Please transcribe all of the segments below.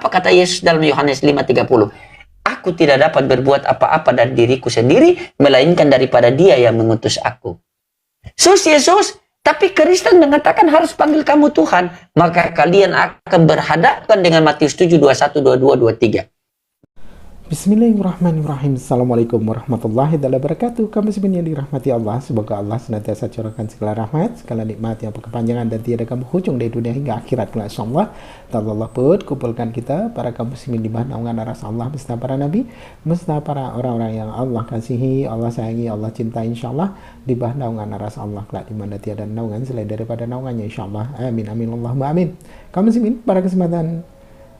Apa kata Yesus dalam Yohanes 5:30? Aku tidak dapat berbuat apa-apa dari diriku sendiri, melainkan daripada Dia yang mengutus aku. Yesus, tapi Kristen mengatakan harus panggil kamu Tuhan. Maka kalian akan berhadapan dengan Matius 7, 21, 22, 23. Bismillahirrahmanirrahim. Assalamualaikum warahmatullahi wabarakatuh. Kamu sebenarnya dirahmati Allah. Semoga Allah senantiasa curahkan segala rahmat, segala nikmat yang berkepanjangan dan tiada kamu hujung dari dunia hingga akhirat. Insyaallah. Allah pun kumpulkan kita para kaum muslimin di bawah naungan aras Allah beserta para nabi, beserta para orang-orang yang Allah kasihi, Allah sayangi, Allah cintai, insyaallah di bawah naungan aras Allah kelak di mana tiada naungan selain daripada naungannya, insyaallah. Amin amin Allahumma amin. Kaum muslimin, pada kesempatan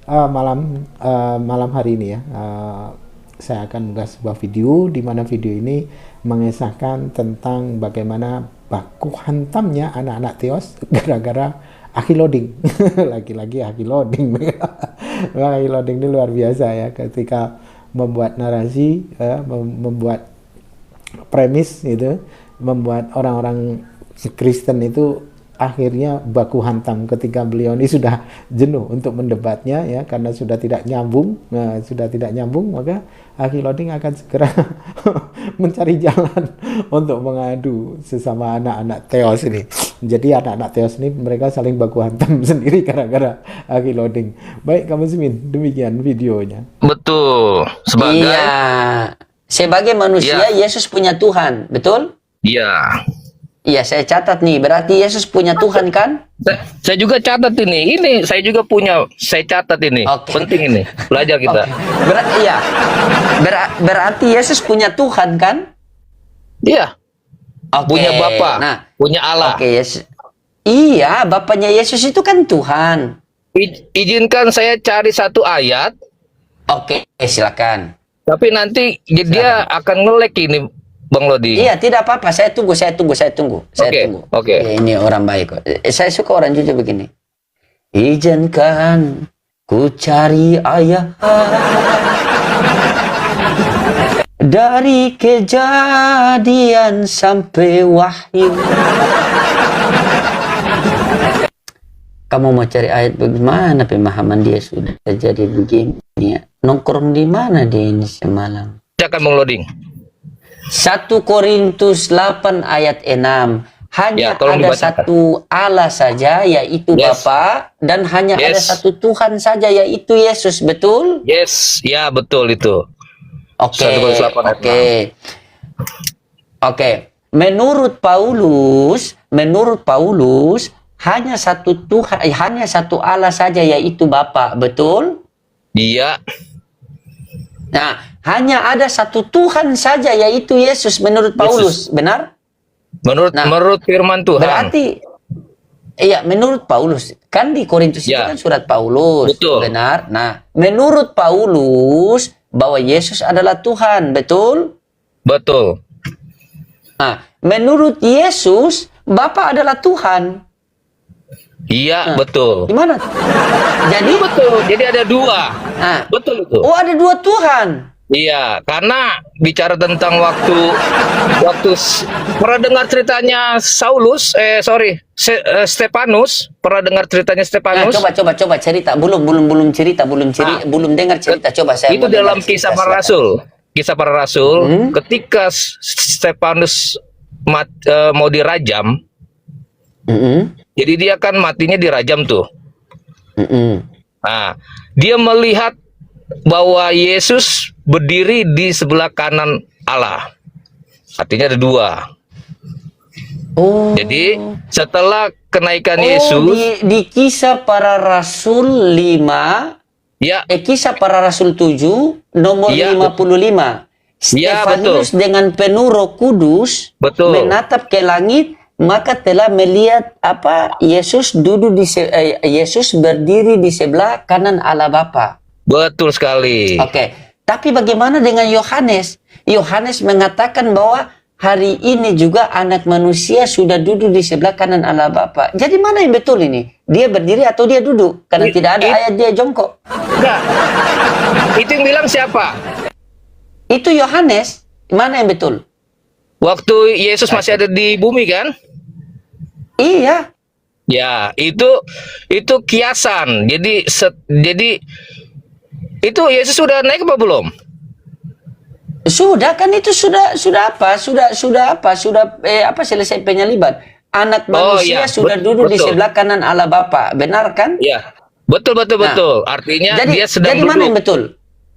malam hari ini ya, saya akan mengunggah sebuah video di mana video ini mengisahkan tentang bagaimana baku hantamnya anak-anak Theos gara-gara aki loading. Lagi-lagi aki loading. Aki loading ini luar biasa ya, ketika membuat narasi, membuat premis gitu, membuat orang-orang Kristen itu akhirnya baku hantam ketika beliau ini sudah jenuh untuk mendebatnya ya, karena sudah tidak nyambung. Nah, sudah tidak nyambung, maka Aki Loading akan segera mencari jalan untuk mengadu sesama anak-anak Theos ini. Jadi anak-anak Theos ini mereka saling baku hantam sendiri gara-gara Aki Loading. Baik kamu Simin, demikian videonya. Betul. Sebagai manusia Yesus punya Tuhan, betul? Iya. Iya, saya catat nih. Berarti Yesus punya Tuhan kan? Saya juga catat ini. Ini saya juga punya. Saya catat ini. Penting ini. Belajar kita. Berarti Yesus punya Tuhan kan? Iya. Punya Bapa. Nah, punya Allah. Yesus. Iya, Bapaknya Yesus itu kan Tuhan. Izinkan saya cari satu ayat. Silakan. Tapi nanti dia akan nge-lag ini, Bang Lodi. Iya, tidak apa-apa. Saya tunggu. Oke. Ya, ini orang baik kok. Saya suka orang jujur begini. Izinkan ku cari ayat dari Kejadian sampai Wahyu. Kamu mau cari ayat bagaimana pemahaman dia sudah jadi begini ya? Nongkrong di mana dia ini semalam? Silakan Bang Lodi. 1 Korintus 8 ayat 6. Hanya ada satu Allah saja, yaitu Bapa, dan hanya ada satu Tuhan saja, yaitu Yesus. Betul? Yes, ya betul itu. Oke. Menurut Paulus, hanya satu Tuhan, hanya satu Allah saja, yaitu Bapa. Betul? Iya. Nah, hanya ada satu Tuhan saja, yaitu Yesus menurut Paulus, benar? Menurut firman Tuhan. Berarti, iya, menurut Paulus. Kan di Korintus itu kan surat Paulus, benar? Nah, menurut Paulus, bahwa Yesus adalah Tuhan, betul? Betul. Nah, menurut Yesus, Bapa adalah Tuhan. Iya, betul. Gimana? Jadi betul. Jadi ada dua. Nah, betul itu. Oh, ada dua Tuhan. Iya, karena bicara tentang waktu pernah dengar ceritanya Stefanus, pernah dengar ceritanya Stefanus? Nah, coba cerita. Belum dengar cerita. Coba saya. Itu dalam kisah para rasul. Kisah para rasul, ketika Stefanus mau dirajam. Jadi dia kan matinya dirajam tuh. Nah, dia melihat bahwa Yesus berdiri di sebelah kanan Allah. Artinya ada dua. Jadi setelah kenaikan Yesus di kisah para rasul 5, kisah para rasul 7 nomor 55. Stefanus dengan penuh Roh Kudus menatap ke langit, maka telah melihat Yesus berdiri di sebelah kanan Allah Bapa. Betul sekali. Tapi bagaimana dengan Yohanes? Yohanes mengatakan bahwa hari ini juga anak manusia sudah duduk di sebelah kanan Allah Bapa. Jadi mana yang betul ini? Dia berdiri atau dia duduk? Karena tidak ada ayat dia jongkok. Enggak. Itu yang bilang siapa? Itu Yohanes. Mana yang betul? Waktu Yesus masih ada di bumi kan? Iya. Ya, itu kiasan. Jadi Itu Yesus sudah naik apa belum? Sudah kan itu sudah selesai penyaliban. Anak manusia iya. sudah duduk di Betul. sebelah kanan Allah Bapa, benar kan? Iya. Betul. Nah, Artinya Jadi, dia sedang jadi mana yang duduk. betul?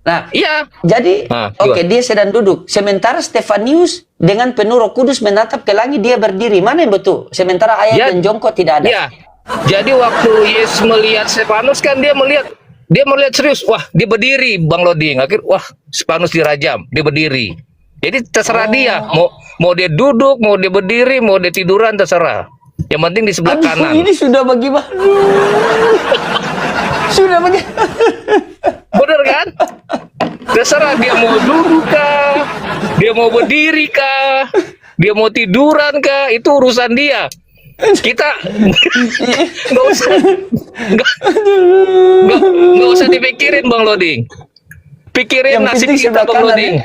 Nah, Iya. jadi Nah, dia sedang duduk. Sementara Stefanius dengan penuh Roh Kudus menatap ke langit, dia berdiri. Mana yang betul? Sementara ayat Ya. dan jongkok tidak ada. Iya. Jadi waktu Yesus melihat Stefanus kan dia melihat serius. Wah, dia berdiri, Bang Loding. Wah, Stefanus dirajam, dia berdiri. Jadi terserah dia, mau dia duduk, mau dia berdiri, mau dia tiduran, terserah. Yang penting di sebelah Aduh, kanan. ini sudah bagaimana? Sudah bagaimana? Bener kan? Terserah dia mau duduk kah, dia mau berdiri kah, dia mau tiduran kah, itu urusan dia. Kita nggak usah nggak usah dipikirin, Bang Loding. Pikirin Yang nasib penting kita, sebelah Bang kanan, Loding.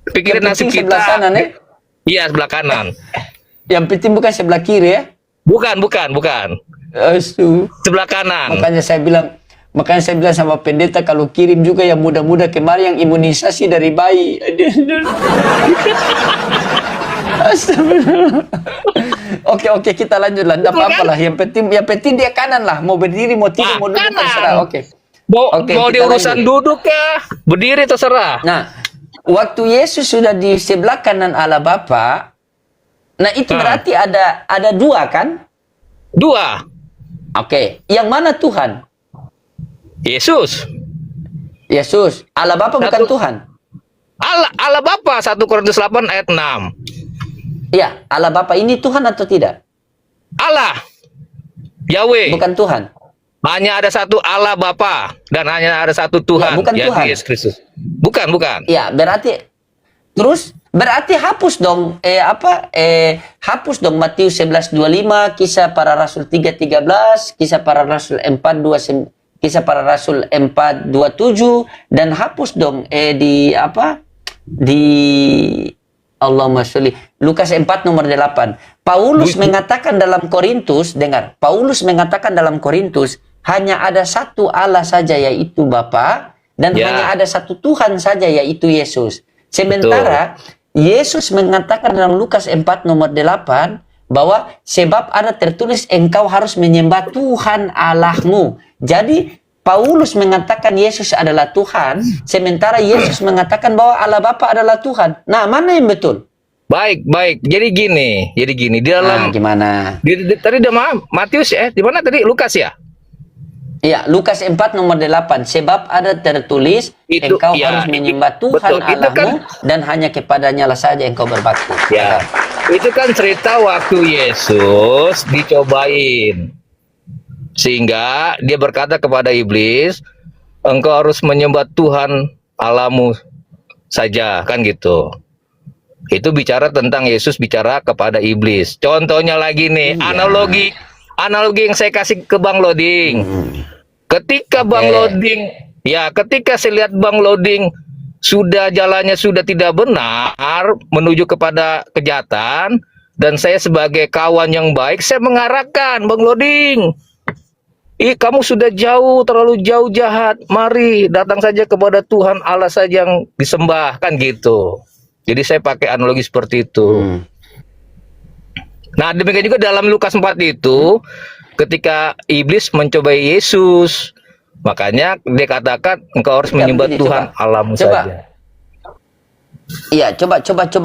Pikirin Yang nasib penting kita. sebelah kanan, ya? Iya, sebelah kanan. Yang penting bukan sebelah kiri ya. Bukan. Aduh. Sebelah kanan. Makanya saya bilang sama pendeta, kalau kirim juga yang muda-muda kemarin yang imunisasi dari bayi. Astagfirullah. Oke, kita lanjut lah. Tidak apa-apa lah. Yang penting dia kanan lah. Mau berdiri, mau tidur, mau duduk, kanan. terserah. Oke. Mau di kita urusan lanjut. duduk kah, berdiri terserah. Nah, waktu Yesus sudah di sebelah kanan Allah Bapa, nah itu berarti ada dua kan? Dua. Oke. Yang mana Tuhan? Yesus. Allah Bapa bukan Satu. Tuhan. Allah Bapa, 1 Korintus 8 ayat 6. Iya, Allah Bapa ini Tuhan atau tidak? Allah. Yahweh. Bukan Tuhan. Hanya ada satu Allah Bapa dan hanya ada satu Tuhan, Ya, bukan yaitu Tuhan. Yesus Kristus. Bukan. Iya, berarti hapus dong hapus dong Matius 11:25, Kisah Para Rasul 3:13, Kisah Para Rasul 4:29, Kisah Para Rasul 4:27, dan hapus dong di Allahumma sholli Lukas 4 nomor 8. Paulus mengatakan dalam Korintus, dengar, Paulus mengatakan dalam Korintus hanya ada satu Allah saja, yaitu Bapa, dan hanya ada satu Tuhan saja, yaitu Yesus. Sementara Yesus mengatakan dalam Lukas 4 nomor 8 bahwa sebab ada tertulis engkau harus menyembah Tuhan Allahmu. Jadi Paulus mengatakan Yesus adalah Tuhan, sementara Yesus mengatakan bahwa Allah Bapa adalah Tuhan. Nah, mana yang betul? Baik. Jadi gini. Di dalam Gimana? tadi Matius ya, di mana tadi? Lukas ya? Iya, Lukas 4 nomor 8. Sebab ada tertulis engkau harus menyembah Tuhan Allahmu dan hanya kepadanya lah saja engkau berbakti. Ya. Itu kan cerita waktu Yesus dicobain. Sehingga dia berkata kepada iblis, engkau harus menyembah Tuhan Allahmu saja, kan gitu. Itu bicara tentang Yesus bicara kepada iblis. Contohnya lagi nih, analogi yang saya kasih ke Bang Loding. Ketika Bang Loding, ketika saya lihat Bang Loding sudah jalannya sudah tidak benar menuju kepada kejahatan, dan saya sebagai kawan yang baik, saya mengarahkan Bang Loding. Kamu sudah terlalu jauh jahat. Mari datang saja kepada Tuhan Allah saja yang disembah, kan gitu. Jadi saya pakai analogi seperti itu. Nah, demikian juga dalam Lukas 4 itu, ketika iblis mencobai Yesus, makanya dia katakan engkau harus menyembah Tuhan Allahmu saja. Iya, coba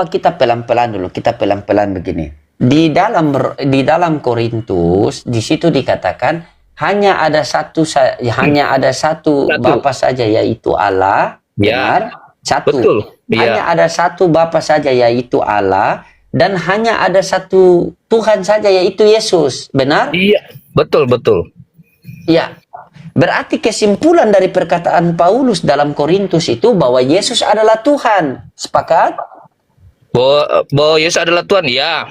kita pelan-pelan dulu. Kita pelan-pelan begini. Di dalam Korintus, di situ dikatakan hanya ada satu Bapa saja, yaitu Allah. Benar? Satu. Betul. Hanya ada satu Bapa saja, yaitu Allah, dan hanya ada satu Tuhan saja, yaitu Yesus. Benar? Iya, betul. Iya. Berarti kesimpulan dari perkataan Paulus dalam Korintus itu bahwa Yesus adalah Tuhan. Sepakat? Bahwa Yesus adalah Tuhan, ya.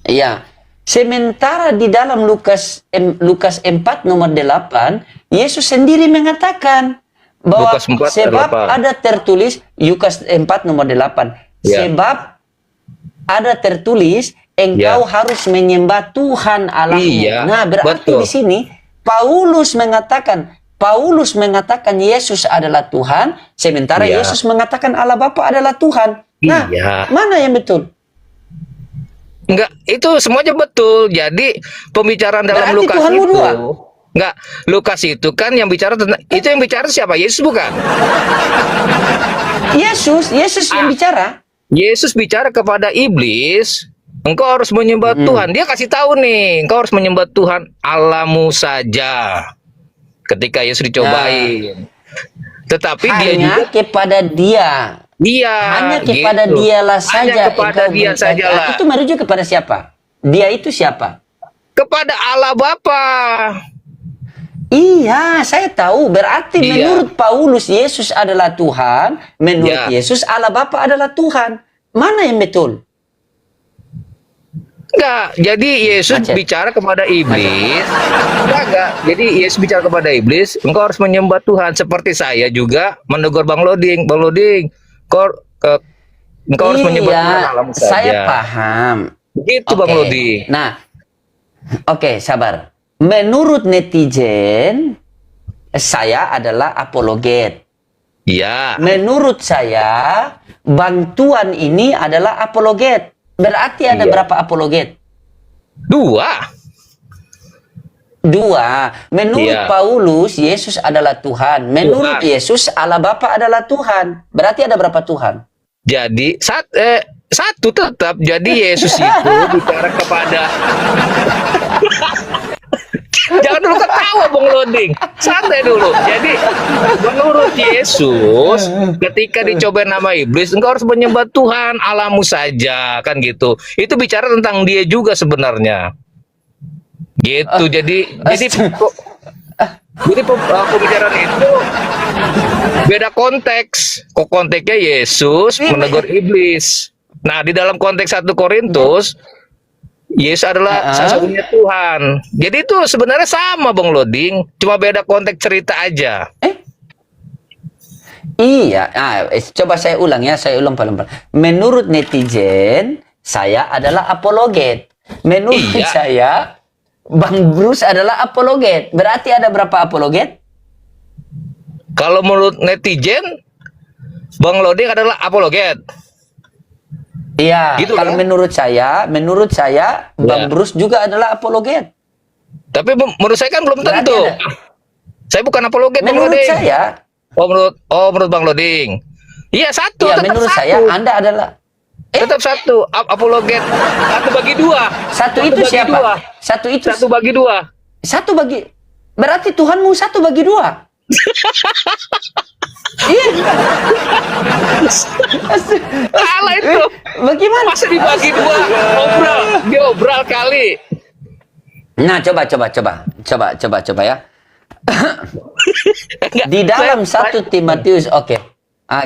Iya. Sementara di dalam Lukas 4 nomor 8, Yesus sendiri mengatakan bahwa Lukas 4, sebab 8. ada tertulis, Lukas 4 nomor 8, Ya. sebab ada tertulis engkau harus menyembah Tuhan Allahmu. Iya, Nah, berarti betul. di sini Paulus mengatakan Paulus mengatakan Yesus adalah Tuhan, sementara Iya. Yesus mengatakan Allah Bapa adalah Tuhan. Nah, Iya. mana yang betul? Enggak, itu semuanya betul. Jadi pembicaraan dalam Berarti Lukas Tuhanmu itu, dua. enggak, Lukas itu kan yang bicara tentang, itu yang bicara siapa? Yesus bukan? Yesus yang bicara. Yesus bicara kepada iblis, engkau harus menyembah Tuhan. Dia kasih tahu nih, engkau harus menyembah Tuhan Allahmu saja. Ketika Yesus dicobain. Tetapi dia juga Hanya kepada dia. Hanya kepada gitu. dialah saja. Hanya kepada engkau dia minta. sajalah. Itu merujuk kepada siapa? Dia itu siapa? Kepada Allah Bapa. Iya, saya tahu. Berarti Iya. menurut Paulus Yesus adalah Tuhan, menurut Iya. Yesus Allah Bapa adalah Tuhan. Mana yang betul? Enggak, jadi Yesus Macet. bicara kepada iblis. Enggak. Jadi Yesus bicara kepada iblis, engkau harus menyembah Tuhan. Seperti saya juga menegur Bang Loding. Bang Loding, engkau harus menyembah Tuhan Allahmu saja. Saya paham. Begitu Bang Oke. Loding. Nah, oke, sabar. Menurut netizen, saya adalah apologet. Iya. Menurut saya, bantuan ini adalah apologet. Berarti ada Iya. berapa apologet? 2. Menurut Iya. Paulus, Yesus adalah Tuhan. Menurut Tuhan. Yesus, Allah Bapa adalah Tuhan. Berarti ada berapa Tuhan? Jadi satu tetap. Jadi Yesus itu bicara kepada Jangan dulu ketawa Bang Loding. Santai dulu. Jadi menurut Yesus ketika dicoba nama iblis, engkau harus menyembah Tuhan Allahmu saja, kan gitu. Itu bicara tentang dia juga sebenarnya. Gitu. Jadi pembicaraan itu beda konteks. Kok konteksnya Yesus menegur iblis. Nah, di dalam konteks 1 Korintus Yesus adalah satu-satunya Tuhan. Jadi itu sebenarnya sama Bang Loding, cuma beda konteks cerita aja. Iya, coba saya ulang ya, saya ulang pelan-pelan. Menurut netizen, saya adalah apologet. Menurut Iya. saya, Bang Bruce adalah apologet. Berarti ada berapa apologet? Kalau menurut netizen, Bang Loding adalah apologet. Iya, Gitu kalau kan? menurut saya, Bang Ya. Bruce juga adalah apologet. Tapi menurut saya kan belum Berarti tentu. ada. Saya bukan apologet Bang Menurut Loding. saya, menurut Bang Loding. Iya, satu. iya Tetap menurut satu. saya Anda adalah Tetap satu. Apologet. 1 bagi 2. satu itu bagi siapa? 2. Satu itu 1 bagi 2. satu bagi. Berarti Tuhanmu 1 bagi 2. Iya. Salah itu. Bagaimana? Masa dibagi 2? Obral. Dia obral kali. Nah, coba ya. Di dalam 1 Timotius, oke.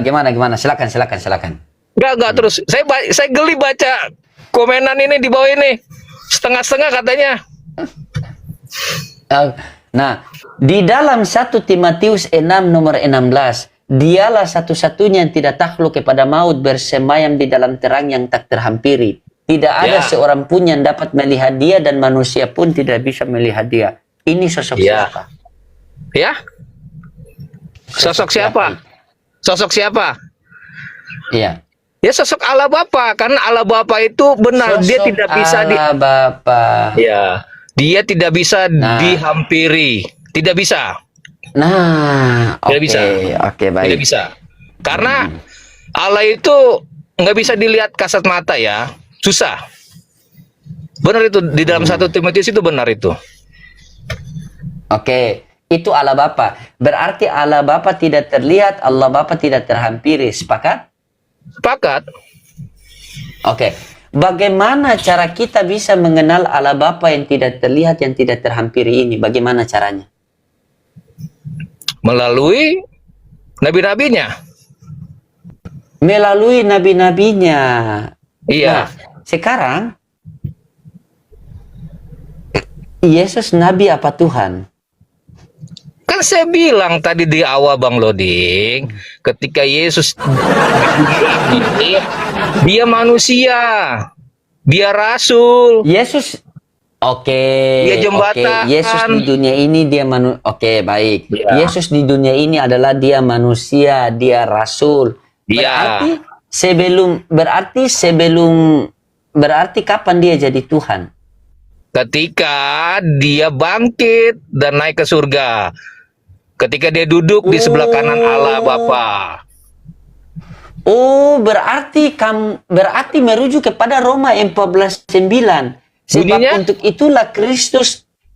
Gimana? Silakan. Enggak terus. Saya geli baca komenan ini di bawah ini. Setengah-setengah katanya. Nah, di dalam 1 Timotius 6 nomor 16, dialah satu-satunya yang tidak takluk kepada maut, bersemayam di dalam terang yang tak terhampiri. Tidak ada Ya. seorang pun yang dapat melihat dia, dan manusia pun tidak bisa melihat dia. Ini sosok Ya. siapa? Ya? Sosok siapa? Sosok siapa? Iya. Ya sosok Allah Bapa, karena Allah Bapa itu benar, dia Sosok tidak bisa Allah Bapa. Ya, dia tidak bisa Nah. dihampiri, tidak bisa, Nah, Tidak oke, bisa. oke, baik. tidak bisa. Karena Allah itu nggak bisa dilihat kasat mata ya, susah. Benar itu di dalam 1 Timotius itu benar itu. Oke, itu Allah Bapa. Berarti Allah Bapa tidak terlihat, Allah Bapa tidak terhampiri. Sepakat? Sepakat. Oke. Bagaimana cara kita bisa mengenal Allah Bapa yang tidak terlihat, yang tidak terhampiri ini? Bagaimana caranya? Melalui nabi-nabinya. Melalui nabi-nabinya. Iya. Nah, sekarang Yesus nabi apa Tuhan? Kan saya bilang tadi di awal Bang Loding, ketika Yesus dia manusia, dia rasul. Yesus, Oke, Dia jembatan. oke. Yesus di dunia ini dia Oke, baik. Ya. Yesus di dunia ini adalah dia manusia, dia rasul. Iya. Berarti kapan dia jadi Tuhan? Ketika dia bangkit dan naik ke surga. Ketika dia duduk di sebelah kanan Allah Bapa. Oh, berarti merujuk kepada Roma 14:9. Bunyinya?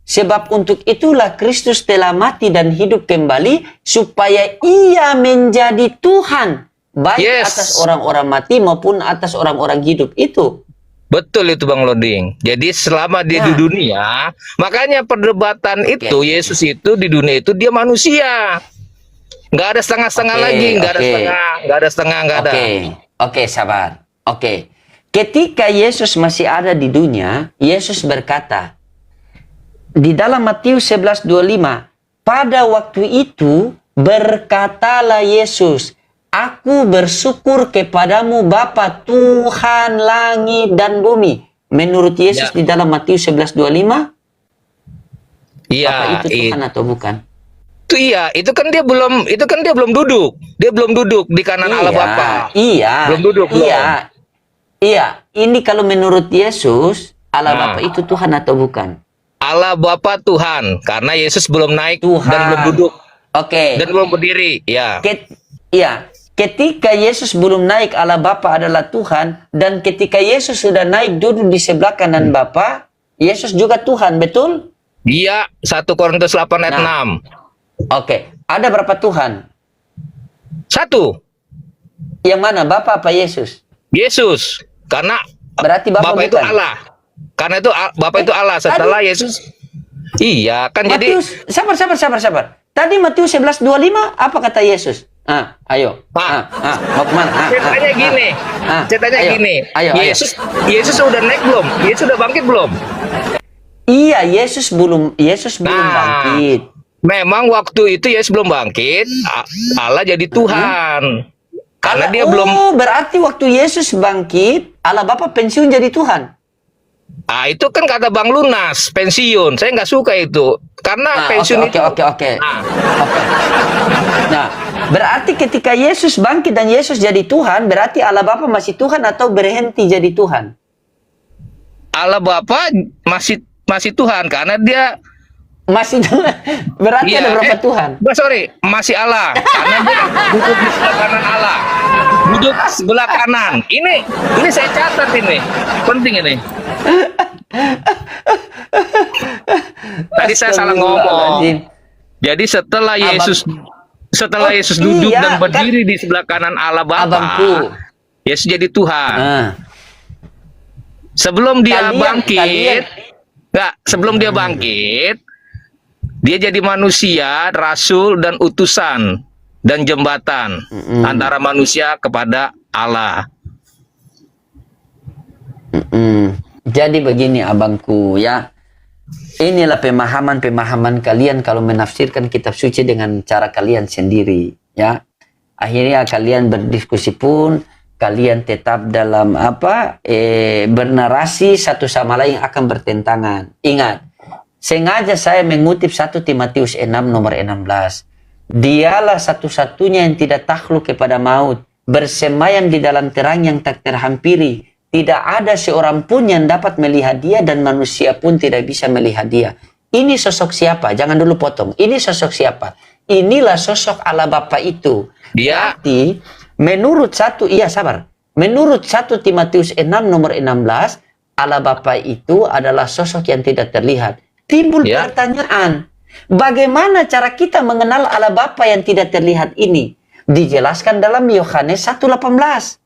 Sebab untuk itulah Kristus telah mati dan hidup kembali supaya ia menjadi Tuhan baik Yes. atas orang-orang mati maupun atas orang-orang hidup itu. Betul itu Bang Loding. Jadi selama dia di dunia, makanya perdebatan itu Yesus itu di dunia itu dia manusia. Nggak ada setengah-setengah Oke, lagi, nggak ada oke. setengah, nggak ada setengah, nggak ada. Oke, sabar. Oke. Ketika Yesus masih ada di dunia, Yesus berkata di dalam Matius 11:25, pada waktu itu berkatalah Yesus, aku bersyukur kepadamu Bapa Tuhan langit dan bumi. Menurut Yesus Ya. di dalam Matius 11:25, Bapa Iya, itu Tuhan atau bukan? itu kan dia belum duduk. Dia belum duduk di kanan Allah Bapa. Iya. Belum duduk, belum. Iya. Iya, ini kalau menurut Yesus, Allah Nah. Bapa itu Tuhan atau bukan? Allah Bapa Tuhan, karena Yesus belum naik Tuhan. dan belum duduk Oke. dan belum berdiri. Ya. Iya. Ketika Yesus belum naik, Allah Bapa adalah Tuhan, dan ketika Yesus sudah naik duduk di sebelah kanan Bapa, Yesus juga Tuhan, betul? Dia 1 Korintus 8 ayat Nah. 6. Oke. Ada berapa Tuhan? 1. Yang mana, Bapa apa Yesus? Yesus. Karena Berarti Bapa Bapa itu bukan? Allah. Karena itu Bapa itu Allah setelah Yesus. Iya, kan jadi Matius, sabar. Tadi Matius 11:25 apa kata Yesus? Ayo. Mau kemana? ceritanya gini. Ceritanya ayo, gini. Ayo. Yesus udah naik belum? Yesus udah bangkit belum? Iya, Yesus belum Nah. bangkit. Memang waktu itu Yesus belum bangkit, Allah jadi Tuhan. Karena dia belum. Berarti waktu Yesus bangkit, Allah Bapa pensiun jadi Tuhan. Itu kan kata Bang Lunas, pensiun. Saya nggak suka itu. Karena pensiun itu. Oke. Nah, berarti ketika Yesus bangkit dan Yesus jadi Tuhan, berarti Allah Bapa masih Tuhan atau berhenti jadi Tuhan? Allah Bapa masih Tuhan karena dia Masih Tuhan. Berarti ada berapa Tuhan? Sorry, masih Allah. Karena dia duduk di sebelah kanan Allah. Duduk sebelah kanan. Ini saya catat ini. Penting ini. Tadi saya salah ngomong. Jadi setelah Yesus duduk Iya, dan berdiri di sebelah kanan Allah Bapa, Abangku. Yesus jadi Tuhan. Nah, Sebelum dia Kalian- sebelum dia bangkit, dia jadi manusia, rasul dan utusan dan jembatan antara manusia kepada Allah. Jadi begini abangku ya. Inilah pemahaman kalian kalau menafsirkan kitab suci dengan cara kalian sendiri ya. Akhirnya kalian berdiskusi pun kalian tetap dalam bernarasi satu sama lain akan bertentangan. Ingat, sengaja saya mengutip 1 Timotius 6 nomor 16. Dialah satu-satunya yang tidak takluk kepada maut, bersemayam di dalam terang yang tak terhampiri. Tidak ada seorang pun yang dapat melihat dia dan manusia pun tidak bisa melihat dia. Ini sosok siapa? Jangan dulu potong. Ini sosok siapa? Inilah sosok Allah Bapa itu. Dia Berarti menurut Menurut 1 Timotius 6 nomor 16, Allah Bapa itu adalah sosok yang tidak terlihat. Timbul Ya. pertanyaan, bagaimana cara kita mengenal Allah Bapa yang tidak terlihat ini? Dijelaskan dalam Yohanes 1:18.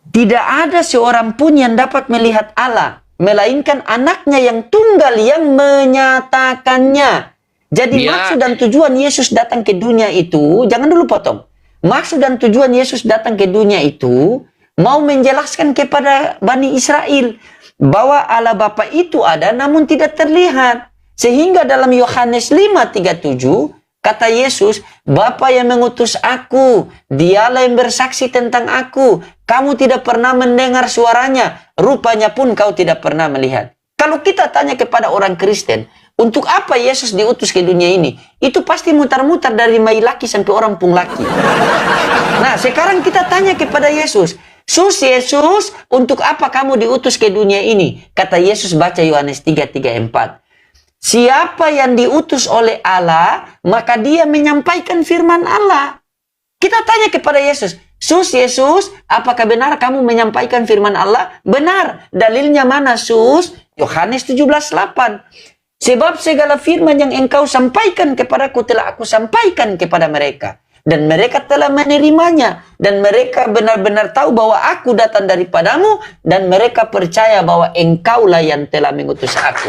Tidak ada seorang pun yang dapat melihat Allah, melainkan anaknya yang tunggal yang menyatakannya. Jadi Ya. maksud dan tujuan Yesus datang ke dunia itu, jangan dulu potong. Maksud dan tujuan Yesus datang ke dunia itu, mau menjelaskan kepada Bani Israel bahwa Allah Bapa itu ada namun tidak terlihat. Sehingga dalam Yohanes 5:37 kata Yesus, Bapa yang mengutus aku, dialah yang bersaksi tentang aku. Kamu tidak pernah mendengar suaranya, rupanya pun kau tidak pernah melihat. Kalau kita tanya kepada orang Kristen, untuk apa Yesus diutus ke dunia ini? Itu pasti mutar-mutar dari mai laki sampai orang pung laki. Nah, sekarang kita tanya kepada Yesus. Yesus, untuk apa kamu diutus ke dunia ini? Kata Yesus, baca Yohanes 3:3-4. Siapa yang diutus oleh Allah, maka dia menyampaikan firman Allah. Kita tanya kepada Yesus, Yesus, apakah benar kamu menyampaikan firman Allah? Benar. Dalilnya mana, Yohanes 17:8. Sebab segala firman yang engkau sampaikan kepadaku telah aku sampaikan kepada mereka. Dan mereka telah menerimanya. Dan mereka benar-benar tahu bahwa aku datang daripadamu. Dan mereka percaya bahwa engkaulah yang telah mengutus aku.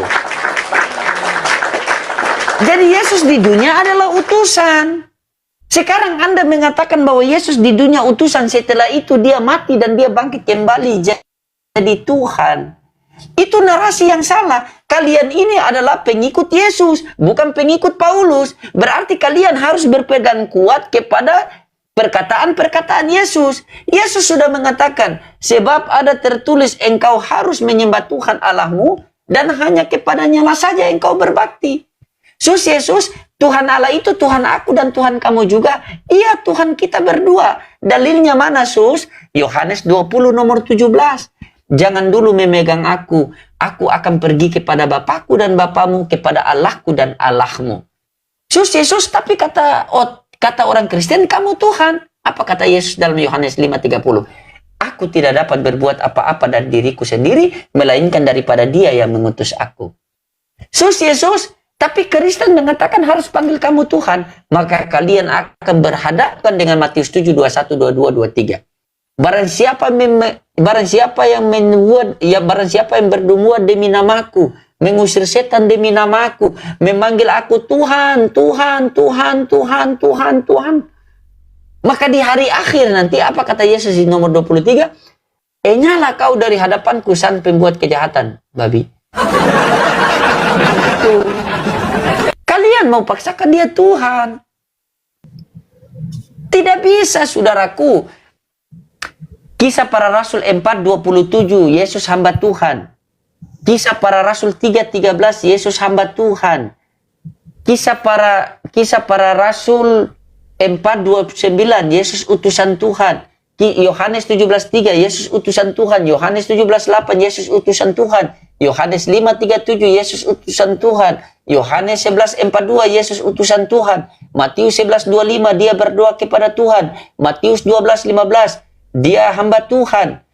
Jadi Yesus di dunia adalah utusan. Sekarang Anda mengatakan bahwa Yesus di dunia utusan, setelah itu dia mati dan dia bangkit kembali jadi Tuhan. Itu narasi yang salah. Kalian ini adalah pengikut Yesus, bukan pengikut Paulus. Berarti kalian harus berpegang kuat kepada perkataan-perkataan Yesus. Yesus sudah mengatakan, sebab ada tertulis engkau harus menyembah Tuhan Allahmu dan hanya kepadanya lah saja engkau berbakti. Yesus, Tuhan Allah itu Tuhan aku dan Tuhan kamu juga. Iya, Tuhan kita berdua. Dalilnya mana, Yohanes 20 nomor 17. Jangan dulu memegang aku. Aku akan pergi kepada Bapakku dan Bapamu, kepada Allahku dan Allahmu. Yesus, tapi kata orang Kristen, kamu Tuhan. Apa kata Yesus dalam Yohanes 5:30? Aku tidak dapat berbuat apa-apa dari diriku sendiri, melainkan daripada Dia yang mengutus aku. Yesus, tapi Kristen mengatakan harus panggil kamu Tuhan. Maka kalian akan berhadapan dengan Matius 7, 21, 22, 23. Barang siapa yang berdumua demi namaku, mengusir setan demi namaku, memanggil aku Tuhan, Tuhan, Tuhan, Tuhan, Tuhan, Tuhan. Maka di hari akhir nanti, apa kata Yesus di nomor 23? Nyala kau dari hadapanku, sang pembuat kejahatan, babi. Kalian mau paksakan dia Tuhan. Tidak bisa, saudaraku. Kisah para Rasul 4:27, Yesus hamba Tuhan. Kisah para Rasul 3:13, Yesus hamba Tuhan. Kisah para Rasul 4:29, Yesus utusan Tuhan. Yohanes 17:3, Yesus utusan Tuhan. Yohanes 17:8, Yesus utusan Tuhan. Yohanes 5:37, Yesus utusan Tuhan. Yohanes 11:42, Yesus utusan Tuhan. Matius 11:25, dia berdoa kepada Tuhan. Matius 12:15, dia hamba Tuhan.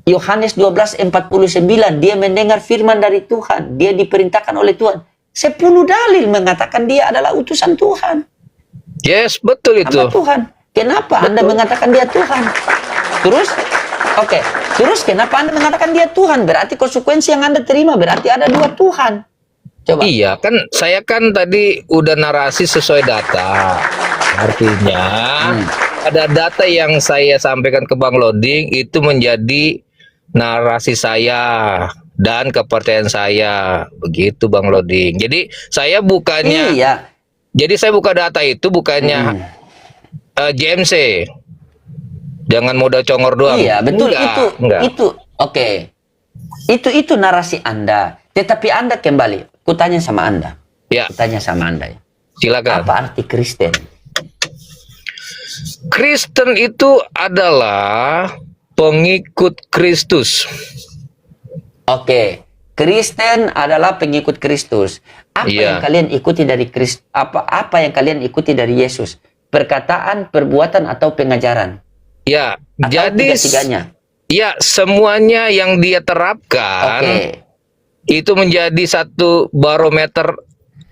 Yohanes 12:49, dia mendengar firman dari Tuhan. Dia diperintahkan oleh Tuhan. 10 dalil mengatakan dia adalah utusan Tuhan. Yes, betul itu. Hamba Tuhan. Kenapa Anda mengatakan dia Tuhan? Terus kenapa Anda mengatakan dia Tuhan? Berarti konsekuensi yang Anda terima berarti ada 2 Tuhan. Coba. Iya, kan saya kan tadi udah narasi sesuai data. Artinya ada data yang saya sampaikan ke Bang Loding itu menjadi narasi saya dan kepercayaan saya. Begitu Bang Loding. Jadi saya bukannya Jadi saya buka data itu bukannya JMC. Jangan modal congor doang. Iya, betul. Enggak. Itu oke. Itu narasi Anda. Tetapi Anda kembali, kutanya sama Anda. Ya. Kutanya sama Anda. Silakan. Apa arti Kristen? Kristen itu adalah pengikut Kristus. Oke. Kristen adalah pengikut Kristus. Apa yang kalian ikuti dari Kristus? Apa yang kalian ikuti dari Yesus? Perkataan, perbuatan, atau pengajaran? Ya, atau jadi tiga-tiganya? Ya, semuanya yang dia terapkan itu menjadi satu barometer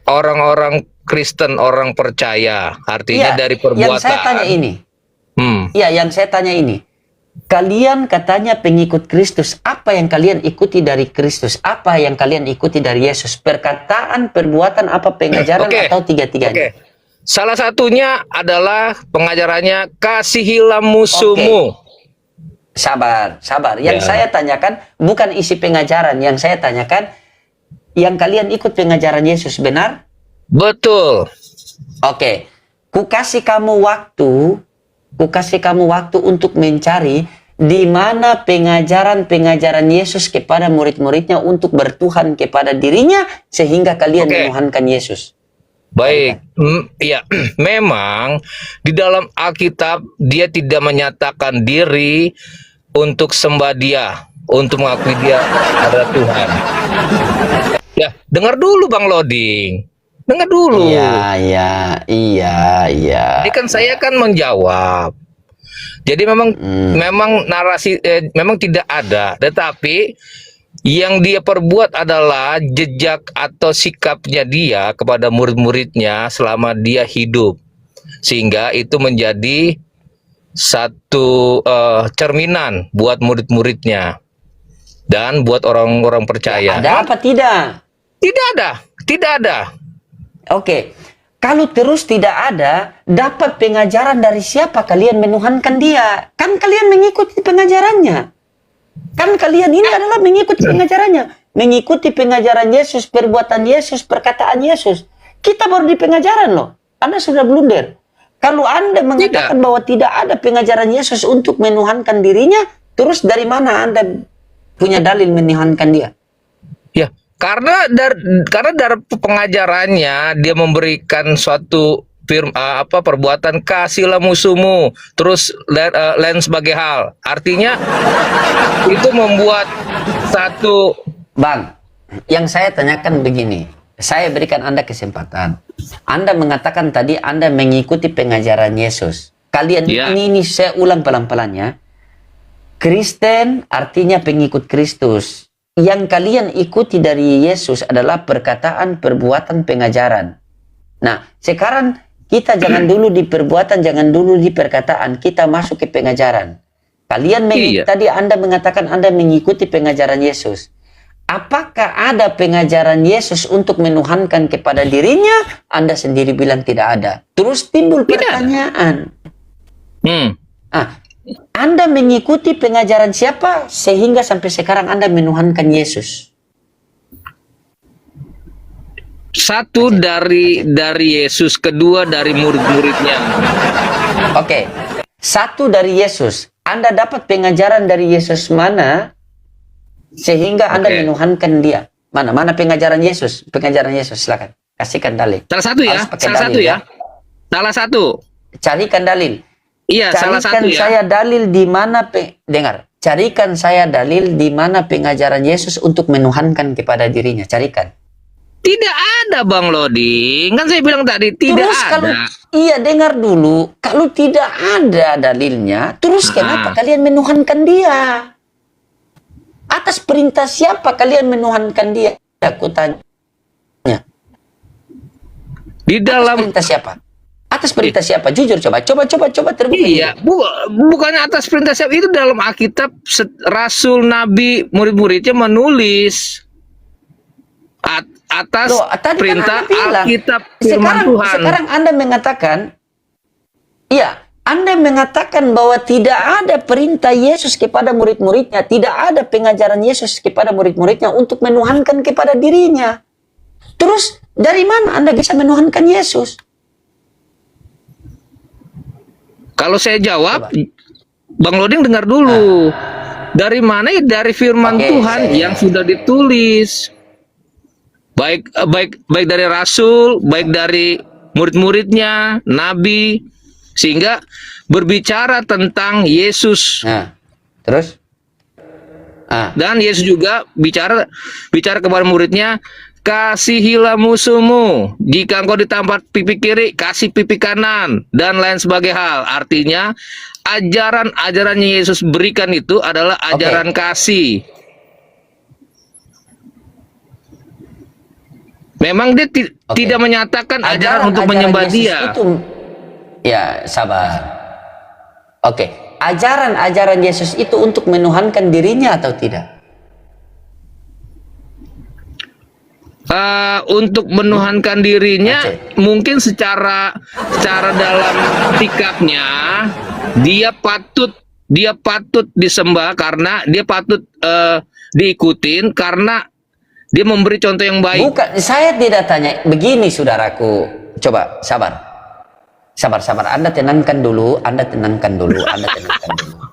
orang-orang Kristen, orang percaya. Artinya dari perbuatan. Yang saya tanya ini. Yang saya tanya ini. Kalian katanya pengikut Kristus. Apa yang kalian ikuti dari Kristus? Apa yang kalian ikuti dari Yesus? Perkataan, perbuatan, apa pengajaran, atau tiga-tiganya? Salah satunya adalah pengajarannya kasihilah musuhmu. Sabar. Yang saya tanyakan bukan isi pengajaran. Yang saya tanyakan, yang kalian ikut pengajaran Yesus, benar? Betul. Ku kasih kamu waktu untuk mencari di mana pengajaran-pengajaran Yesus kepada murid-muridnya untuk bertuhan kepada dirinya sehingga kalian Oke. menuhankan Yesus. Baik, ya, memang di dalam Alkitab dia tidak menyatakan diri untuk sembah dia, untuk mengakui dia adalah Tuhan. Ya, dengar dulu Bang Loding, dengar dulu. Iya. Jadi kan saya kan menjawab. Jadi memang narasi memang tidak ada, tetapi yang dia perbuat adalah jejak atau sikapnya dia kepada murid-muridnya selama dia hidup, sehingga itu menjadi satu cerminan buat murid-muridnya dan buat orang-orang percaya. Ada apa tidak? Tidak ada. Oke. Kalau terus tidak ada, dapat pengajaran dari siapa kalian menuhankan dia? Kan kalian mengikuti pengajarannya. Kan kalian ini adalah mengikuti pengajarannya. Mengikuti pengajaran Yesus, perbuatan Yesus, perkataan Yesus. Kita baru di pengajaran loh. Anda sudah blunder. Kalau Anda mengatakan bahwa tidak ada pengajaran Yesus untuk menuhankan dirinya, terus dari mana Anda punya dalil menuhankan dia? Ya, karena dari pengajarannya dia memberikan suatu perbuatan kasihlah musuhmu, terus lain sebagai hal. Artinya itu membuat satu. Bang, yang saya tanyakan begini. Saya berikan Anda kesempatan. Anda mengatakan tadi Anda mengikuti pengajaran Yesus. Kalian ini saya ulang pelan-pelan ya. Kristen artinya pengikut Kristus. Yang kalian ikuti dari Yesus adalah perkataan, perbuatan, pengajaran. Nah, sekarang kita jangan dulu di perbuatan, jangan dulu di perkataan. Kita masuk ke pengajaran. Kalian tadi Anda mengatakan Anda mengikuti pengajaran Yesus. Apakah ada pengajaran Yesus untuk menuhankan kepada dirinya? Anda sendiri bilang tidak ada. Terus timbul pertanyaan. Anda mengikuti pengajaran siapa sehingga sampai sekarang Anda menuhankan Yesus? Satu dari Yesus, kedua dari murid-muridnya. Oke. Satu dari Yesus. Anda dapat pengajaran dari Yesus mana sehingga Anda menuhankan dia? Mana pengajaran Yesus? Pengajaran Yesus, silakan. Kasihkan dalil. Salah satu ya. Salah satu. Carikan dalil. Iya, salah satu ya. Saya dalil di mana dengar. Carikan saya dalil di mana pengajaran Yesus untuk menuhankan kepada dirinya. Carikan. Tidak ada Bang Loding. Kan saya bilang tadi tidak terus ada. Kalau dengar dulu. Kalau tidak ada dalilnya, terus kenapa kalian menuhankan dia? Atas perintah siapa kalian menuhankan dia? Aku tanya. Di dalam perintah siapa? Atas perintah siapa? Jujur coba terbuka. Iya, bukannya atas perintah siapa, itu dalam Alkitab Rasul, Nabi, murid-muridnya menulis atas perintah Alkitab firman Tuhan. Sekarang Anda mengatakan, Anda mengatakan bahwa tidak ada perintah Yesus kepada murid-muridnya, tidak ada pengajaran Yesus kepada murid-muridnya untuk menuhankan kepada dirinya. Terus dari mana Anda bisa menuhankan Yesus? Kalau saya jawab, Bang Loding dengar dulu. Dari mana ya? Dari firman Tuhan yang sudah ditulis. Baik dari Rasul, baik dari murid-muridnya, Nabi, sehingga berbicara tentang Yesus. Terus? Dan Yesus juga bicara kepada muridnya, kasihilah musuhmu. Jika engkau ditampar pipi kiri, kasih pipi kanan, dan lain sebagai hal. Artinya, ajaran-ajaran yang Yesus berikan itu adalah ajaran kasih. Memang dia tidak menyatakan ajaran untuk menyembah dia. Ya, sabar. Ajaran-ajaran Yesus itu untuk menuhankan dirinya atau tidak? Untuk menuhankan dirinya, mungkin secara dalam sikapnya dia patut disembah, karena dia patut diikutin karena dia memberi contoh yang baik. Bukan, saya tidak tanya begini, saudaraku. Coba sabar. Sabar. Anda tenangkan dulu. Anda tenangkan dulu.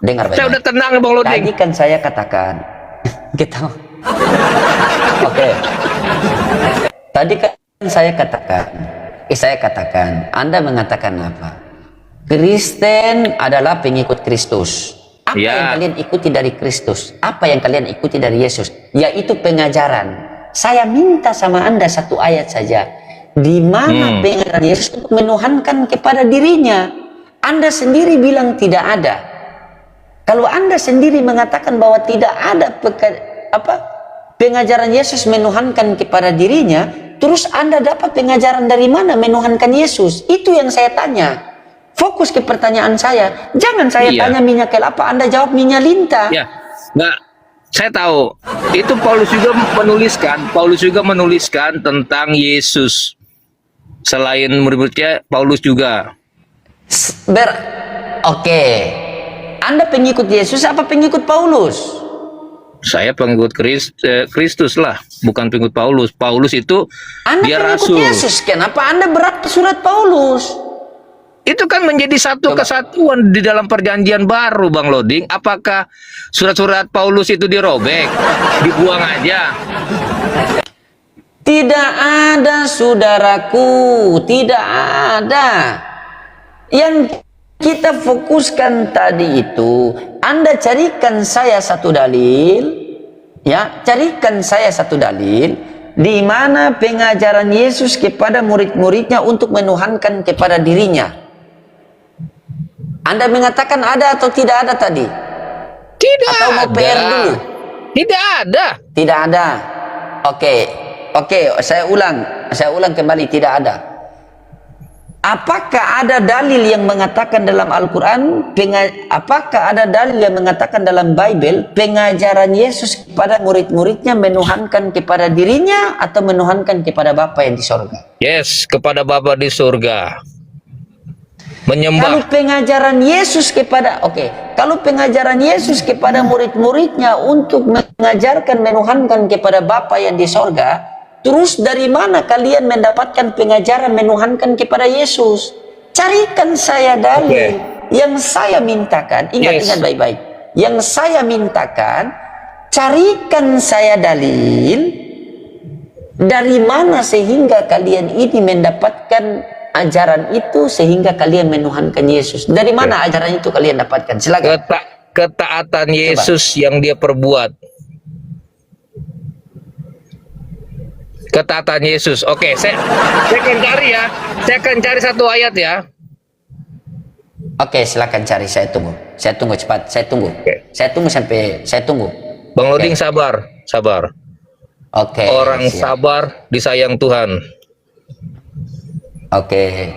Dengar Saya udah baik-baik. tenang Bang Loding. Tadi kan saya katakan, kita, oke. Tadi kan saya katakan, Anda mengatakan apa? Kristen adalah pengikut Kristus. Apa Ya. yang kalian ikuti dari Kristus? Apa yang kalian ikuti dari Yesus? Yaitu pengajaran. Saya minta sama Anda satu ayat saja. Di mana pengajaran Yesus untuk menuhankan kepada dirinya? Anda sendiri bilang tidak ada. Kalau Anda sendiri mengatakan bahwa tidak ada pengajaran Yesus menuhankan kepada dirinya, terus Anda dapat pengajaran dari mana menuhankan Yesus? Itu yang saya tanya. Fokus ke pertanyaan saya. Jangan saya tanya minyak kelapa, Anda jawab minyak lintah. Ya, nggak. Saya tahu. Itu Paulus juga menuliskan tentang Yesus. Selain murid-muridnya, Paulus juga. Oke. Anda pengikut Yesus apa pengikut Paulus? Saya pengikut Kristus lah, bukan pengikut Paulus. Paulus itu Anda dia pengikut rasul. Yesus. Kenapa Anda berat surat Paulus? Itu kan menjadi satu kesatuan di dalam perjanjian baru, Bang Loding. Apakah surat-surat Paulus itu dirobek, dibuang aja? Tidak ada, saudaraku, tidak ada. Yang kita fokuskan tadi itu, Anda carikan saya satu dalil, ya, carikan saya satu dalil di mana pengajaran Yesus kepada murid-muridnya untuk menuhankan kepada dirinya. Anda mengatakan ada atau tidak ada tadi? Tidak Atau mau ada. PR dulu? Tidak ada. Tidak ada. Oke, saya ulang kembali, tidak ada. Apakah ada dalil yang mengatakan dalam Al-Quran, apakah ada dalil yang mengatakan dalam Bible, pengajaran Yesus kepada murid-muridnya menuhankan kepada dirinya atau menuhankan kepada Bapa yang di sorga? Yes, kepada Bapa di surga. Kalau Menyembah. pengajaran Yesus kepada, kalau pengajaran Yesus kepada murid-muridnya untuk mengajarkan menuhankan kepada Bapa yang di sorga, terus dari mana kalian mendapatkan pengajaran menuhankan kepada Yesus? Carikan saya dalil. Yang saya mintakan, ingat baik-baik. Yang saya mintakan, carikan saya dalil dari mana sehingga kalian ini mendapatkan ajaran itu sehingga kalian menuhankan Yesus. Dari mana ajaran itu kalian dapatkan? Silakan. Ketaatan Yesus yang dia perbuat. Ketaatan Yesus. Oke, saya akan cari ya. Saya akan cari satu ayat ya. Oke, silakan cari. Saya tunggu cepat. Saya tunggu. Saya tunggu. Bang Loding sabar. Oke. Orang siap. sabar disayang Tuhan. Oke.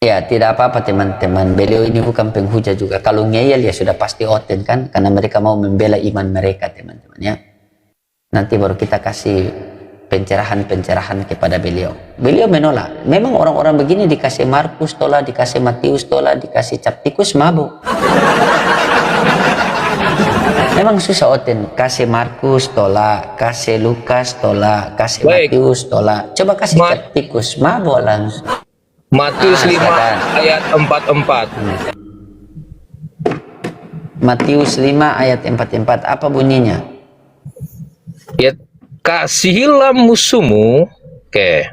Ya, tidak apa-apa teman-teman. Beliau ini bukan penghujat juga. Kalau ngeyel ya sudah pasti oten kan, karena mereka mau membela iman mereka, teman-teman ya. Nanti baru kita kasih pencerahan-pencerahan kepada beliau. Beliau menolak. Memang orang-orang begini dikasih Markus tolak, dikasih Matius tolak, dikasih cap tikus mabuk. Memang susah oten. Kasih Markus tolak, kasih Lukas tolak, kasih Matius tolak. Coba kasih cap tikus mabuk langsung. Matius 5 silakan. ayat 44. Matius 5 ayat 44. Apa bunyinya? Ya, kasihilah musuhmu. Oke.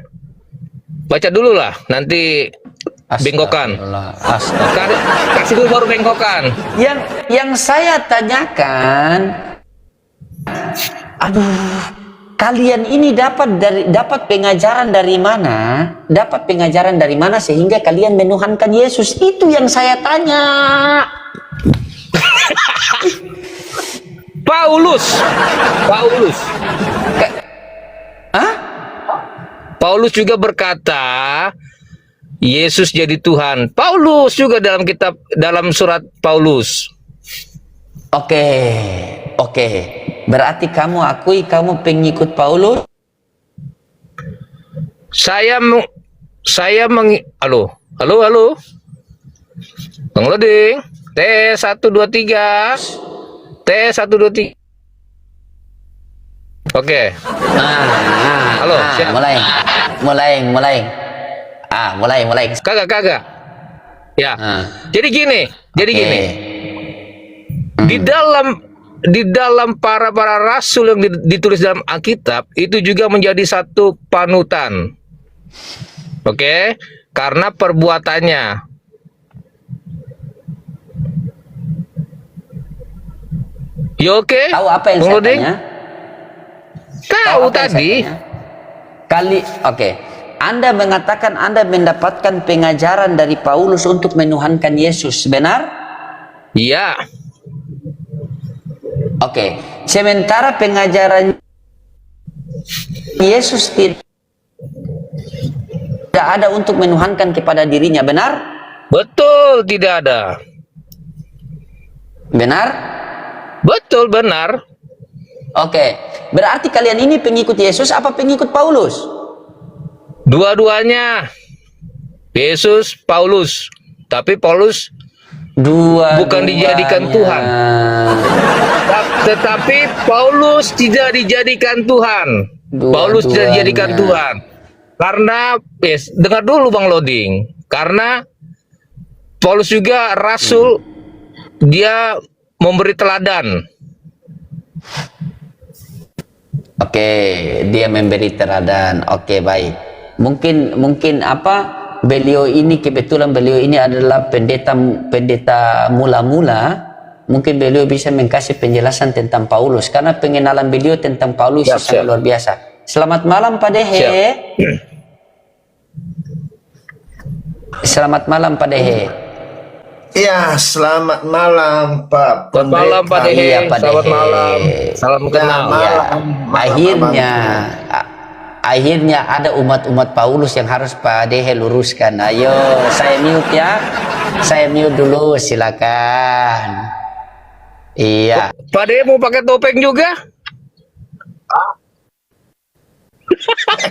Baca dulu lah, nanti bengkokan. Kasih dulu baru bengkokan. Yang saya tanyakan, kalian ini dapat pengajaran dari mana? Dapat pengajaran dari mana sehingga kalian menuhankan Yesus? Itu yang saya tanya. Paulus. Paulus juga berkata, Yesus jadi Tuhan. Paulus juga dalam surat Paulus. Oke. Berarti kamu akui kamu pengikut Paulus? Halo. Bang Loding. T123. Oke. Halo, siap. mulai. Mulai. Kagak. Ya. Jadi gini. Oke. Di dalam para rasul yang ditulis dalam Alkitab itu juga menjadi satu panutan. Oke, karena perbuatannya. Ya oke. Tahu apa yang Bang saya Loding? tanya? Tahu apa yang tadi. saya tanya? Oke. Anda mengatakan Anda mendapatkan pengajaran dari Paulus untuk menuhankan Yesus, benar? Iya. Oke. Sementara pengajaran Yesus tidak ada untuk menuhankan kepada dirinya, benar? Betul, tidak ada. Benar? Betul, benar. Oke. Berarti kalian ini pengikut Yesus apa pengikut Paulus? Dua-duanya. Yesus, Paulus. Tapi Paulus bukan dijadikan Tuhan. Tetapi Paulus tidak dijadikan Tuhan. Paulus tidak dijadikan Tuhan. Karena, dengar dulu Bang Loding. Karena Paulus juga rasul, dia memberi teladan. Oke, dia memberi teladan. Oke, baik. Mungkin apa? Beliau ini kebetulan beliau ini adalah pendeta mula-mula. Mungkin beliau bisa mengkasih penjelasan tentang Paulus karena pengenalan beliau tentang Paulus sangat luar biasa. Selamat malam Pak Dehe. Selamat malam Pak Dehe. Iya, selamat malam Pak. Selamat malam Pak Dehe. Iya, Pak Selamat Dehe. malam. Salam kenal. Ya. Akhirnya ada umat-umat Paulus yang harus Pak Dehe luruskan. Ayo, saya mute ya. Saya mute dulu, silakan. Iya. Pak Dehe mau pakai topeng juga?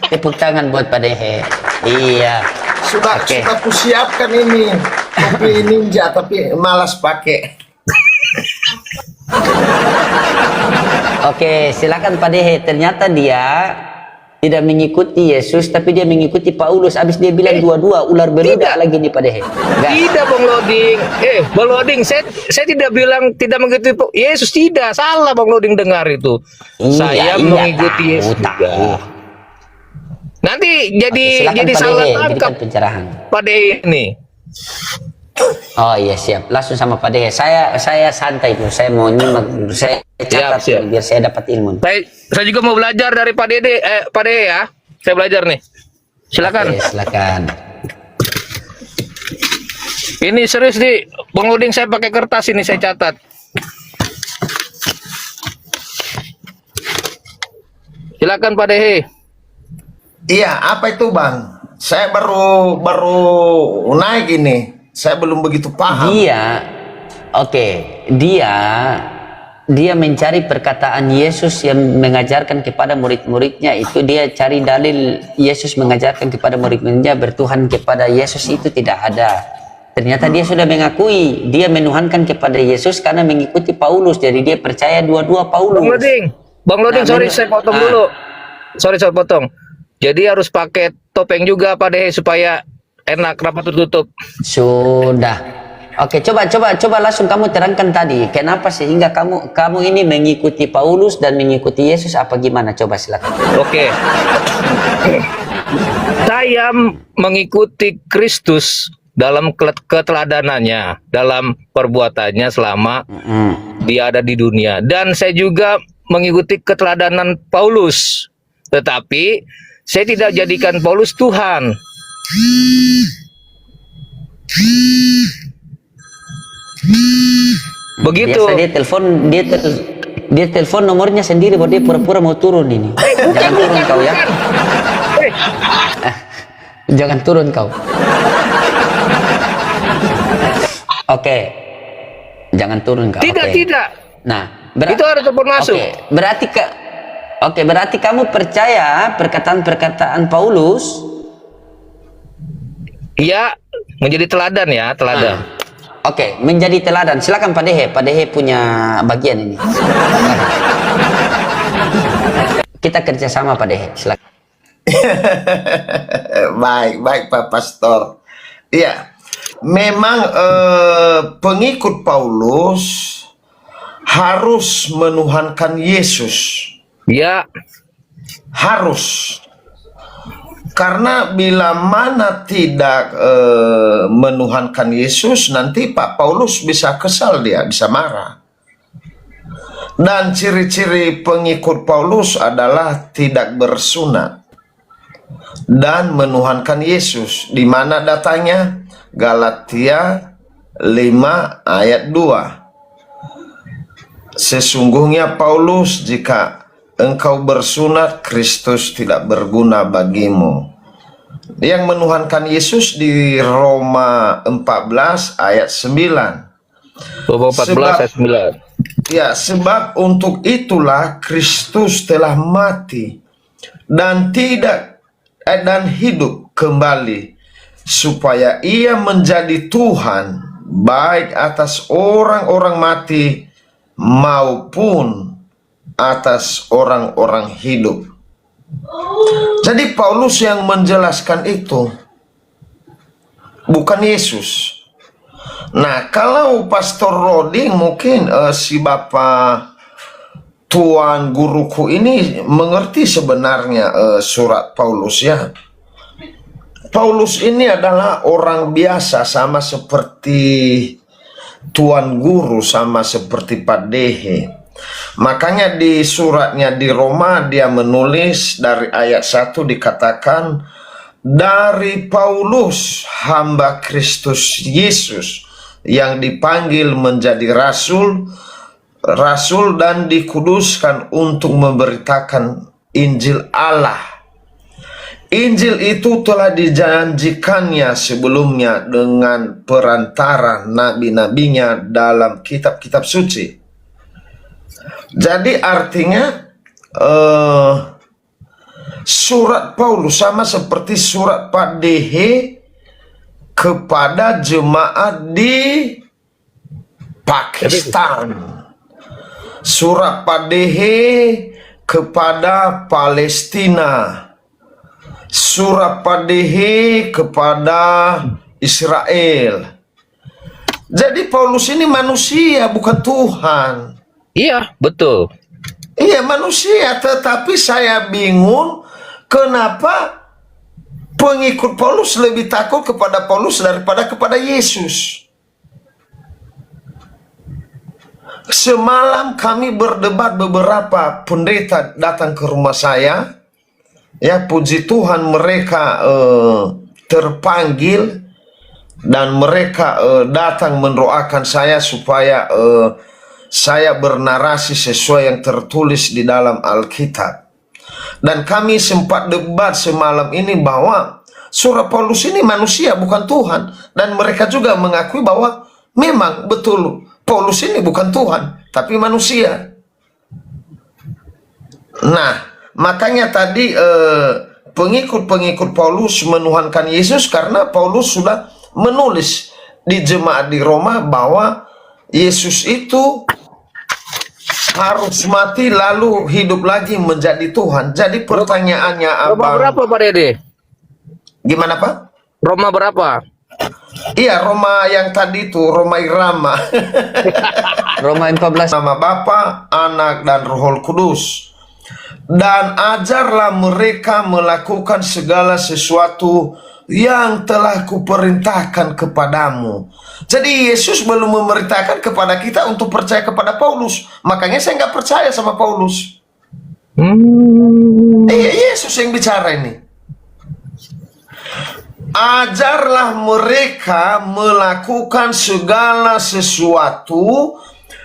Tepuk tangan buat Pak Dehe. Iya. Sudah aku siapkan ini topi ninja tapi malas pakai. Oke, silakan Pak Dehe. Ternyata dia tidak mengikuti Yesus, tapi dia mengikuti Paulus. Abis dia bilang dua-dua ular beludak lagi nih Pak Dehe. Tidak Bang Loding. Bang Loding, saya tidak bilang tidak mengikuti Yesus, tidak. Salah Bang Loding dengar itu. Saya mengikuti Yesus juga. Nanti jadi salah tangkap Pak Dehe ini. Oh iya siap, langsung sama Pak Dehe. Saya santai dulu, saya mau nyimak dulu, saya catat Siap. dulu, biar saya dapat ilmu. Saya juga mau belajar dari Pak Dehe ya. Saya belajar nih. Silakan. Oke, silakan. Ini serius nih, Bang Loding, saya pakai kertas ini saya catat. Silakan Pak Dehe. Iya, apa itu Bang? Saya baru naik ini. Saya belum begitu paham. Dia mencari perkataan Yesus yang mengajarkan kepada murid-muridnya itu, dia cari dalil Yesus mengajarkan kepada murid-muridnya bertuhan kepada Yesus itu tidak ada. Ternyata dia sudah mengakui dia menuhankan kepada Yesus karena mengikuti Paulus, jadi dia percaya dua-dua Paulus. Bang Loding, sorry saya potong dulu. Sorry saya potong. Jadi harus pakai topeng juga Pak Dehe supaya enak rapat tertutup. Sudah. Oke, coba langsung kamu terangkan tadi kenapa sehingga kamu ini mengikuti Paulus dan mengikuti Yesus apa gimana, coba silakan. Oke. Saya mengikuti Kristus dalam keteladanannya, dalam perbuatannya selama dia ada di dunia, dan saya juga mengikuti keteladanan Paulus. Tetapi saya tidak jadikan Paulus Tuhan. Begitu. Biasa dia telepon nomornya sendiri, buat dia pura-pura mau turun ini. Jangan turun kau ya. Jangan turun kau. Oke. Jangan turun kau. Tidak. Nah, itu harus telepon masuk. Berarti kamu percaya perkataan-perkataan Paulus? Iya, menjadi teladan ya, teladan. Oke, menjadi teladan. Silakan Pak Dehe. Pak Dehe punya bagian ini. Kita kerjasama Pak Dehe. Silakan. Baik Pak Pastor. Iya, memang pengikut Paulus harus menuhankan Yesus. Ya, Harus. Karena bila mana tidak menuhankan Yesus, nanti Pak Paulus bisa kesal, dia bisa marah. Dan ciri-ciri pengikut Paulus adalah tidak bersunat dan menuhankan Yesus. Di mana datanya? Galatia 5 ayat 2. Sesungguhnya Paulus, jika engkau bersunat, Kristus tidak berguna bagimu. Yang menuhankan Yesus di Roma 14 ayat 9. Roma 14 ayat 9. Ya, sebab untuk itulah Kristus telah mati dan hidup kembali, supaya ia menjadi Tuhan baik atas orang-orang mati maupun atas orang-orang hidup. Jadi Paulus yang menjelaskan itu, bukan Yesus. Nah, kalau Pastor Roding mungkin si Bapak Tuan guruku ini mengerti sebenarnya surat Paulus ya. Paulus ini adalah orang biasa, sama seperti Tuan Guru, sama seperti Pak Dehe. Makanya di suratnya di Roma dia menulis dari ayat 1 dikatakan, dari Paulus hamba Kristus Yesus yang dipanggil menjadi rasul dan dikuduskan untuk memberitakan Injil Allah. Injil itu telah dijanjikannya sebelumnya dengan perantara nabi-nabinya dalam kitab-kitab suci. Jadi artinya surat Paulus sama seperti surat Pak Dehe kepada jemaat di Pakistan, surat Pak Dehe kepada Palestina, surat Pak Dehe kepada Israel. Jadi Paulus ini manusia, bukan Tuhan. iya, betul. Iya, manusia, tetapi saya bingung kenapa pengikut Paulus lebih takut kepada Paulus daripada kepada Yesus. Semalam kami berdebat, beberapa pendeta datang ke rumah saya. Ya, puji Tuhan mereka terpanggil dan mereka datang mendoakan saya supaya saya bernarasi sesuai yang tertulis di dalam Alkitab. Dan kami sempat debat semalam ini bahwa surat Paulus ini manusia, bukan Tuhan. Dan mereka juga mengakui bahwa memang betul Paulus ini bukan Tuhan, tapi manusia. Nah, makanya tadi pengikut-pengikut Paulus menuhankan Yesus karena Paulus sudah menulis di jemaat di Roma bahwa Yesus itu harus mati lalu hidup lagi menjadi Tuhan. Jadi pertanyaannya Roma Abang, berapa Pak Dede? gimana Pak? Roma berapa? Iya, Roma yang tadi itu, Roma Irama. Roma 14. Nama Bapa, Anak, dan Roh Kudus. Dan ajarlah mereka melakukan segala sesuatu yang telah kuperintahkan kepadamu. Jadi Yesus belum memerintahkan kepada kita untuk percaya kepada Paulus. Makanya saya nggak percaya sama Paulus. Yesus yang bicara ini. Ajarlah mereka melakukan segala sesuatu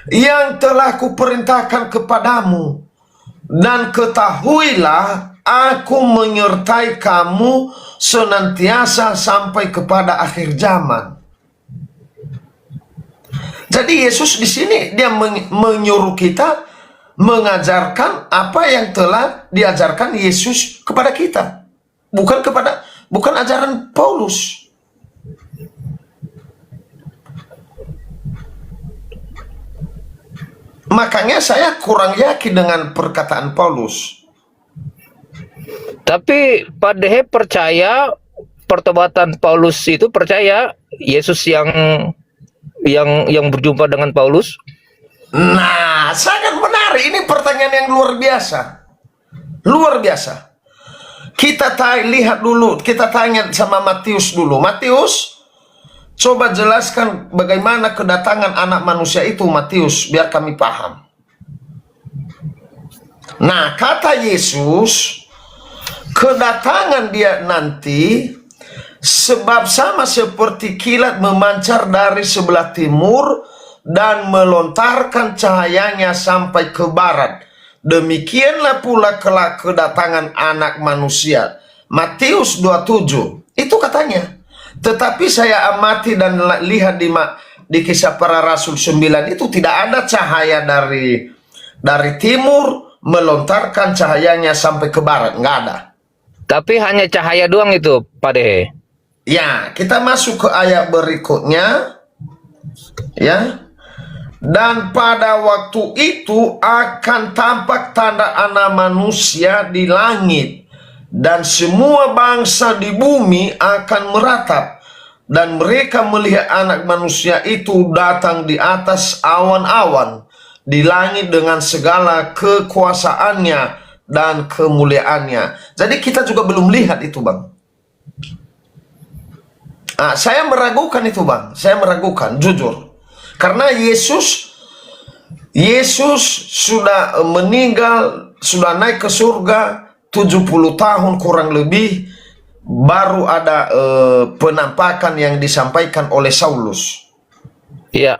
yang telah kuperintahkan kepadamu. Dan ketahuilah aku menyertai kamu senantiasa sampai kepada akhir zaman. Jadi Yesus di sini dia menyuruh kita mengajarkan apa yang telah diajarkan Yesus kepada kita. Bukan ajaran Paulus. Makanya saya kurang yakin dengan perkataan Paulus. Tapi Pak Dehe percaya pertobatan Paulus itu, percaya Yesus yang berjumpa dengan Paulus? Nah, sangat menarik. Ini pertanyaan yang luar biasa. Luar biasa. Kita lihat dulu, kita tanya sama Matius dulu. Matius, coba jelaskan bagaimana kedatangan anak manusia itu, Matius, biar kami paham. Nah, kata Yesus, kedatangan dia nanti sebab sama seperti kilat memancar dari sebelah timur dan melontarkan cahayanya sampai ke barat. Demikianlah pula kelak kedatangan anak manusia. Matius 27. Itu katanya. Tetapi saya amati dan lihat di Kisah Para Rasul 9 itu tidak ada cahaya dari timur melontarkan cahayanya sampai ke barat. Nggak ada. Tapi hanya cahaya doang itu, Pak Dehe. Ya, kita masuk ke ayat berikutnya. Ya. Dan pada waktu itu akan tampak tanda anak manusia di langit, dan semua bangsa di bumi akan meratap, dan mereka melihat anak manusia itu datang di atas awan-awan di langit dengan segala kekuasaannya dan kemuliaannya. Jadi kita juga belum lihat itu, Bang. Saya meragukan itu, Bang. Saya meragukan, jujur. Karena Yesus sudah meninggal, sudah naik ke surga 70 tahun kurang lebih, baru ada penampakan yang disampaikan oleh Saulus. Iya.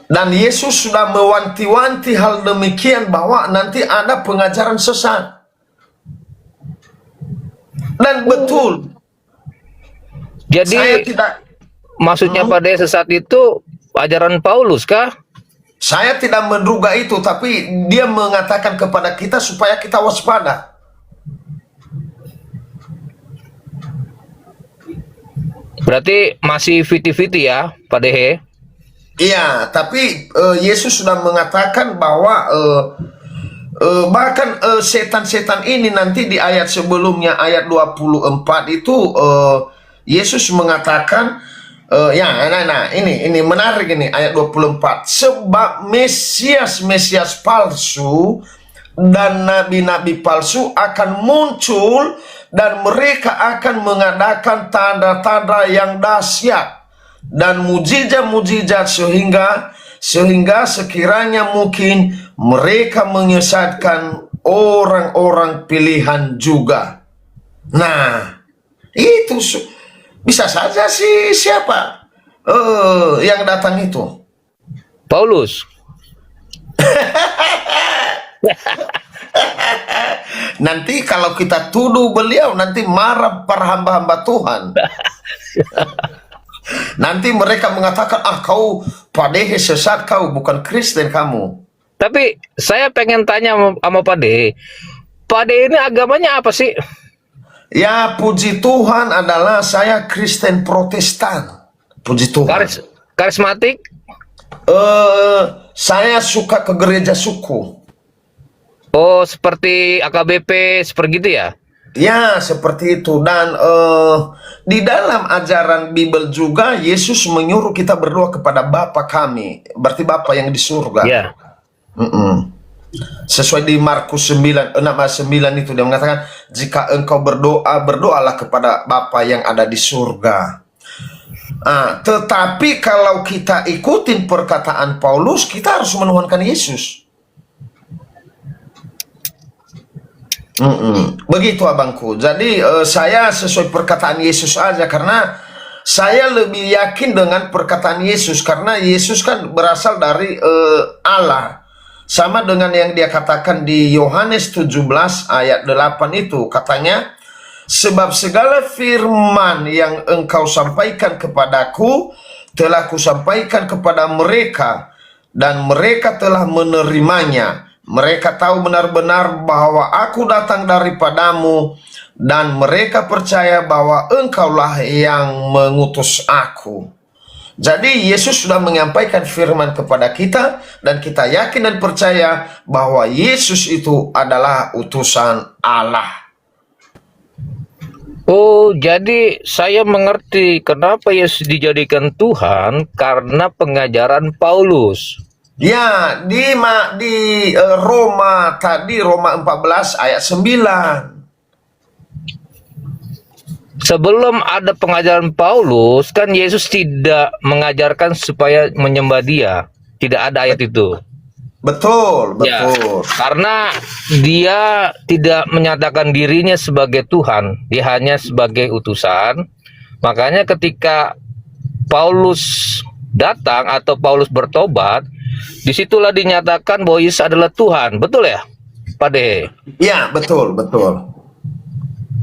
Dan Yesus sudah mewanti-wanti hal demikian, bahwa nanti ada pengajaran sesat. Dan betul. Jadi Saya tidak maksudnya Pak Dehe sesat itu ajaran Paulus kah? Saya tidak menduga itu, tapi dia mengatakan kepada kita supaya kita waspada. Berarti masih 50-50 ya, Pak Dehe? Iya, tapi Yesus sudah mengatakan bahwa bahkan setan-setan ini nanti di ayat sebelumnya, ayat 24 itu Yesus mengatakan, ini menarik ini ayat 24. Sebab Mesias palsu dan nabi-nabi palsu akan muncul, dan mereka akan mengadakan tanda-tanda yang dahsyat dan mujizat-mujizat sehingga sekiranya mungkin mereka menyesatkan orang-orang pilihan juga. Nah, itu bisa saja sih siapa yang datang itu. Paulus. Nanti kalau kita tuduh beliau, nanti marah para hamba-hamba Tuhan. Nanti mereka mengatakan, kau Pak Dehe sesat, kau bukan Kristen kamu. Tapi saya pengen tanya sama Pak Dehe. Pak Dehe ini agamanya apa sih? Ya, puji Tuhan adalah saya Kristen Protestan. Puji Tuhan. Karismatik? Saya suka ke gereja suku. Oh, seperti AKBP, seperti gitu ya? Ya, seperti itu. Dan di dalam ajaran Bible juga, Yesus menyuruh kita berdoa kepada Bapa kami. Berarti Bapa yang di surga. Ya. Sesuai di Markus 9 itu dia mengatakan, jika engkau berdoa, berdoalah kepada Bapa yang ada di surga. Tetapi kalau kita ikutin perkataan Paulus, kita harus menuhankan Yesus. Begitu abangku. Jadi saya sesuai perkataan Yesus aja, karena saya lebih yakin dengan perkataan Yesus, karena Yesus kan berasal dari Allah. Sama dengan yang dia katakan di Yohanes 17 ayat 8 itu, katanya, sebab segala firman yang engkau sampaikan kepadaku telah kusampaikan kepada mereka, dan mereka telah menerimanya. Mereka tahu benar-benar bahwa aku datang daripadamu, dan mereka percaya bahwa engkaulah yang mengutus aku. Jadi Yesus sudah menyampaikan firman kepada kita dan kita yakin dan percaya bahwa Yesus itu adalah utusan Allah. Oh, jadi saya mengerti kenapa Yesus dijadikan Tuhan karena pengajaran Paulus. Ya, di Roma tadi, Roma 14 ayat 9. Sebelum ada pengajaran Paulus, kan Yesus tidak mengajarkan supaya menyembah Dia. Tidak ada ayat itu. Betul, Ya, betul. karena dia tidak menyatakan dirinya sebagai Tuhan, dia hanya sebagai utusan. Makanya ketika Paulus datang atau Paulus bertobat, disitulah dinyatakan bahwa Yesus adalah Tuhan. Betul ya, Pak De? Ya, betul, betul.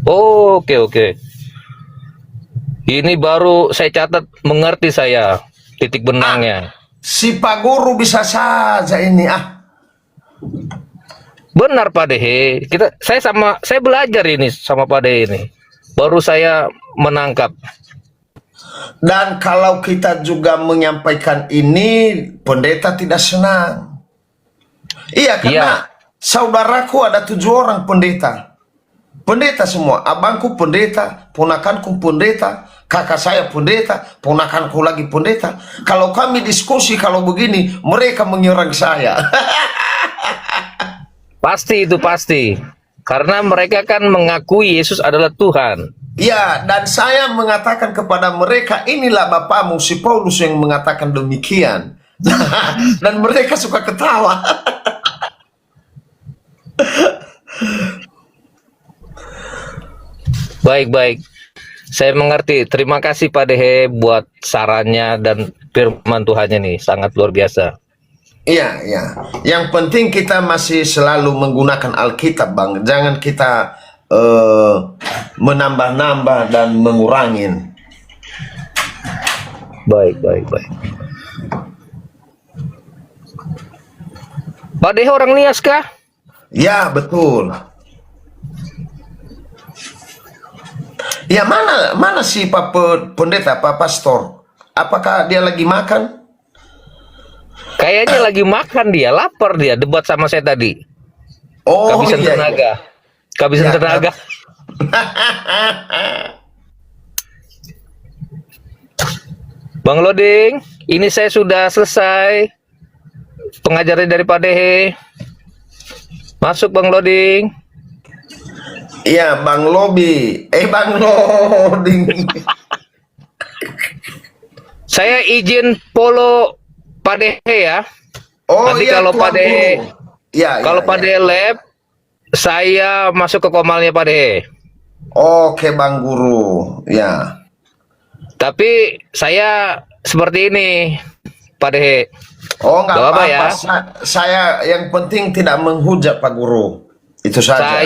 Oh, oke. Ini baru saya catat, mengerti saya titik benangnya. Si Pak Guru bisa saja ini. Benar Pak Dehe. Saya belajar ini sama Pak Dehe ini. Baru saya menangkap. Dan kalau kita juga menyampaikan ini, pendeta tidak senang. Iya, karena saudaraku ada 7 orang pendeta. Pendeta semua, abangku pendeta, ponakanku pendeta, kakak saya pendeta, ponakanku lagi pendeta. Kalau kami diskusi kalau begini, mereka menyerang saya. Pasti itu pasti. Karena mereka kan mengakui Yesus adalah Tuhan. Ya, dan saya mengatakan kepada mereka, inilah Bapamu, si Paulus yang mengatakan demikian. Dan mereka suka ketawa. Baik. Saya mengerti. Terima kasih Pak Dehe buat sarannya dan firman Tuhannya nih. Sangat luar biasa. Iya. Yang penting kita masih selalu menggunakan Alkitab, Bang. Jangan kita menambah-nambah dan mengurangin. Baik. Pak Dehe orang Nias kah? Ya, betul. Ya, mana si Pak Pendeta, Pak Pastor? Apakah dia lagi makan? Kayaknya lagi makan dia, lapar dia, debat sama saya tadi. Oh, Kehabisan iya. tenaga. Kehabisan Ya, tenaga. Bang Loding, ini saya sudah selesai pengajaran dari Pak Dehe. Masuk Bang Loding. Iya, Bang Lobi. Bang Loding. Saya izin follow Pak Dehe ya. Oh, Nanti iya, kalau Tuan Pak Dehe, Guru. Ya, kalau Pak Dehe lab, saya masuk ke komalnya Pak Dehe. Oke, Bang Guru. Ya. Tapi saya seperti ini, Pak Dehe. Oh, nggak Gak apa-apa apa-apa. ya. Saya yang penting tidak menghujat, Pak Guru. Itu saja.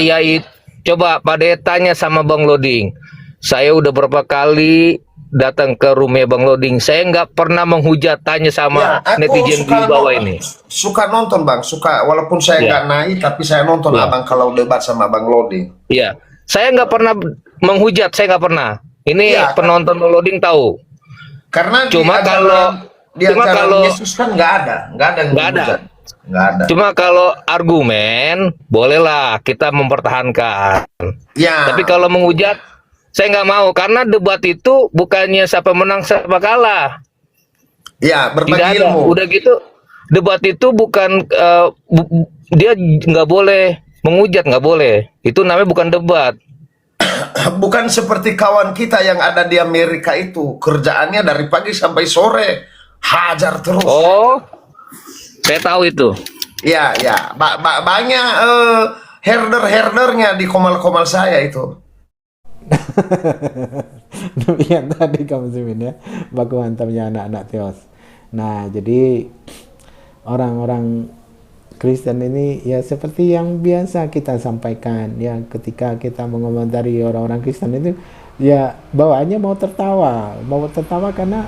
Coba Pak Dehe tanya sama Bang Loding. Saya udah berapa kali datang ke rumah Bang Loding. Saya nggak pernah menghujat, tanya sama Aku netizen di bawah ini. Suka nonton, Bang. Suka, walaupun saya Ya. nggak naik, tapi saya nonton Ya. Abang kalau debat sama Bang Loding. Iya, saya nggak pernah menghujat, saya nggak pernah. Ini Iya, penonton Bang Loding tahu. Karena Cuma di ajaran Yesus kan nggak ada yang Nggak ada. menghujat. Nggak ada. Cuma kalau argumen, bolehlah kita mempertahankan. Ya. Tapi kalau menghujat, saya nggak mau. Karena debat itu bukannya siapa menang, siapa kalah. Ya, Tidak berbagi ada. ilmu. Udah gitu, debat itu bukan, dia nggak boleh menghujat, nggak boleh. Itu namanya bukan debat. Bukan seperti kawan kita yang ada di Amerika itu, kerjaannya dari pagi sampai sore hajar terus. Oh, saya tahu itu. Ya. Banyak herdernya di komal-komal saya itu. Demikian tadi kamu Simin ya, baku hantamnya anak-anak Theos. Nah, jadi orang-orang Kristen ini ya seperti yang biasa kita sampaikan ya, ketika kita mengomentari orang-orang Kristen itu ya bawaannya mau tertawa karena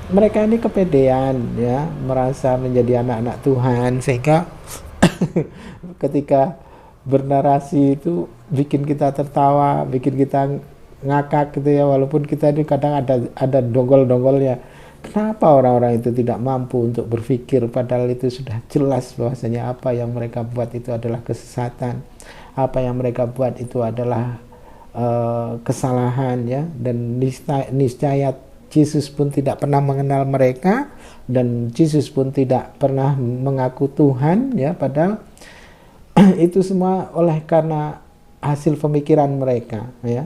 mereka ini kepedean ya, merasa menjadi anak-anak Tuhan, sehingga ketika bernarasi itu bikin kita tertawa, bikin kita ngakak gitu ya, walaupun kita ini kadang ada donggol-donggolnya. Kenapa orang-orang itu tidak mampu untuk berpikir, padahal itu sudah jelas bahwasanya apa yang mereka buat itu adalah kesesatan, apa yang mereka buat itu adalah kesalahan, ya. Dan niscaya Yesus pun tidak pernah mengenal mereka, dan Yesus pun tidak pernah mengaku Tuhan, ya. Padahal itu semua oleh karena hasil pemikiran mereka, ya.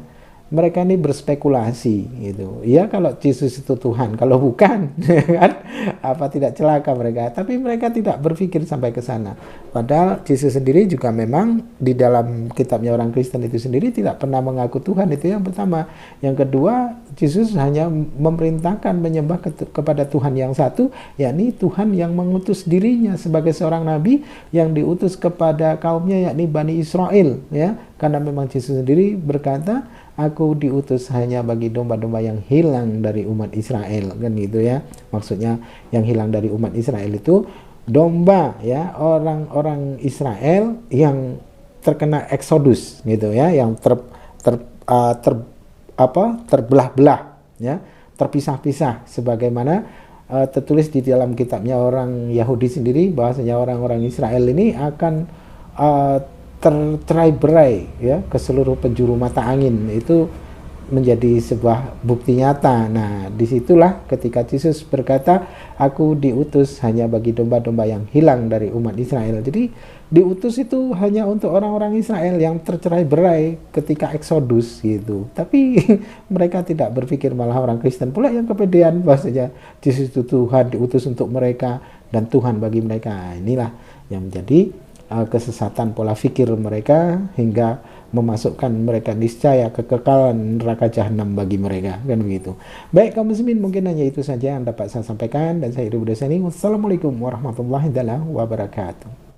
Mereka ini berspekulasi gitu. Ya, kalau Yesus itu Tuhan, kalau bukan kan apa tidak celaka mereka. Tapi mereka tidak berpikir sampai ke sana. Padahal Yesus sendiri juga memang di dalam kitabnya orang Kristen itu sendiri tidak pernah mengaku Tuhan, itu yang pertama. Yang kedua, Yesus hanya memerintahkan menyembah kepada Tuhan yang satu, yakni Tuhan yang mengutus dirinya sebagai seorang nabi yang diutus kepada kaumnya, yakni Bani Israel, ya. Karena memang Yesus sendiri berkata, aku diutus hanya bagi domba-domba yang hilang dari umat Israel, kan gitu, ya. Maksudnya yang hilang dari umat Israel itu domba, ya, orang-orang Israel yang terkena eksodus, gitu, ya, yang terbelah-belah, ya, terpisah-pisah, sebagaimana tertulis di dalam kitabnya orang Yahudi sendiri, bahwasanya orang-orang Israel ini akan tercerai-berai, ya, ke seluruh penjuru mata angin. Itu menjadi sebuah bukti nyata. Nah, disitulah ketika Yesus berkata, aku diutus hanya bagi domba-domba yang hilang dari umat Israel. Jadi diutus itu hanya untuk orang-orang Israel yang tercerai-berai ketika eksodus, gitu. Tapi mereka tidak berpikir, malah orang Kristen pula yang kepedean bahwasanya Yesus itu Tuhan, diutus untuk mereka dan Tuhan bagi mereka. Inilah yang menjadi kesesatan pola pikir mereka, hingga memasukkan mereka niscaya kekekalan neraka jahanam bagi mereka, kan begitu. Baik kaum muslimin, mungkin hanya itu saja yang dapat saya sampaikan, dan saya Ridho Dasani. Wassalamualaikum warahmatullahi wabarakatuh.